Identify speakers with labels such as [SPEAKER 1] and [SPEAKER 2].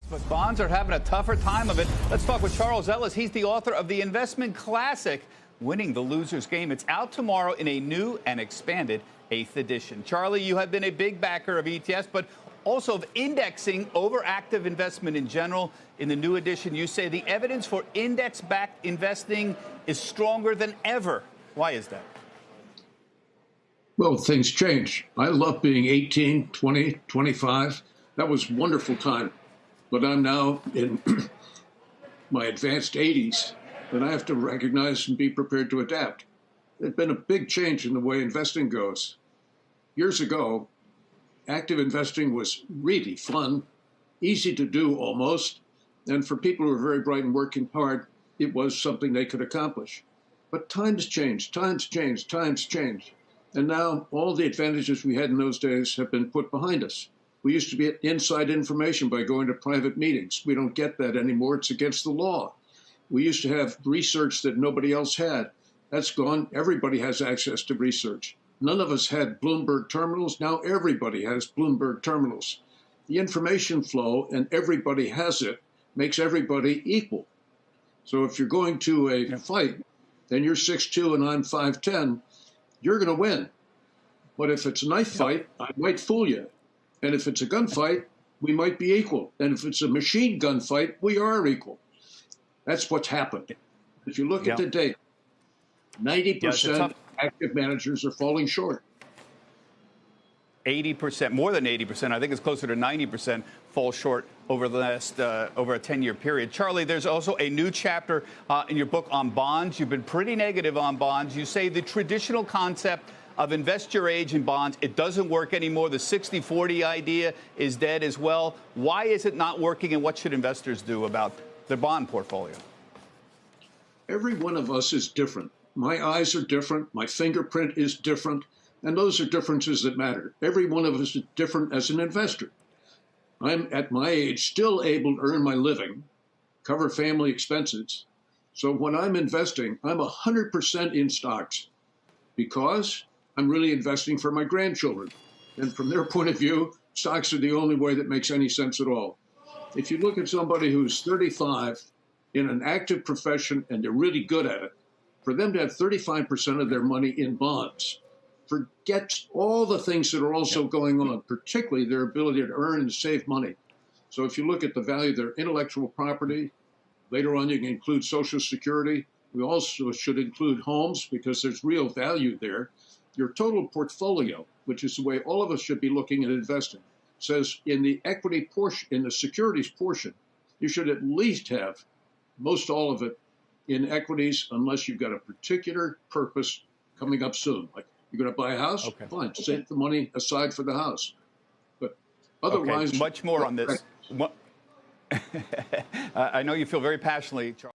[SPEAKER 1] But bonds are having a tougher time of it. Let's talk with Charles Ellis. He's the author of The Investment Classic, Winning the Loser's Game. It's out tomorrow in a new and expanded 8th edition. Charlie, you have been a big backer of ETFs, but also of indexing over active investment in general. In the new edition, you say the evidence for index-backed investing is stronger than ever. Why is that?
[SPEAKER 2] Well, things change. I love being 18, 20, 25. That was a wonderful time. But I'm now in my advanced 80s, and I have to recognize and be prepared to adapt. There's been a big change in the way investing goes. Years ago, active investing was really fun, easy to do almost, and for people who were very bright and working hard, it was something they could accomplish. But times change, times change, times change. And now all the advantages we had in those days have been put behind us. We used to get inside information by going to private meetings. We don't get that anymore. It's against the law. We used to have research that nobody else had. That's gone. Everybody has access to research. None of us had Bloomberg terminals. Now everybody has Bloomberg terminals. The information flow, and everybody has it, makes everybody equal. So if you're going to a fight, and you're 6'2" and I'm 5'10", you're going to win. But if it's a knife fight, I might fool you. And if it's a gunfight, we might be equal. And if it's a machine gun fight, we are equal. That's what's happened. If you look at the data, 90% active managers are falling short.
[SPEAKER 1] 80%, more than 80%, I think it's closer to 90% fall short over the last, over a 10-year period. Charlie, there's also a new chapter in your book on bonds. You've been pretty negative on bonds. You say the traditional concept of invest your age in bonds, it doesn't work anymore. The 60-40 idea is dead as well. Why is it not working, and what should investors do about their bond portfolio?
[SPEAKER 2] Every one of us is different. My eyes are different. My fingerprint is different. And those are differences that matter. Every one of us is different as an investor. I'm, at my age, still able to earn my living, cover family expenses. So when I'm investing, I'm 100% in stocks because I'm really investing for my grandchildren. And from their point of view, stocks are the only way that makes any sense at all. If you look at somebody who's 35 in an active profession and they're really good at it, for them to have 35% of their money in bonds, forget all the things that are also going on, particularly their ability to earn and save money. So if you look at the value of their intellectual property, later on you can include Social Security. We also should include homes because there's real value there. Your total portfolio, which is the way all of us should be looking at investing, says in the equity portion, in the securities portion, you should at least have most all of it in equities unless you've got a particular purpose coming up soon. Like you're going to buy a house? Fine, set the money aside for the house. But otherwise...
[SPEAKER 1] Much more on this. I know you feel very passionately, Charles.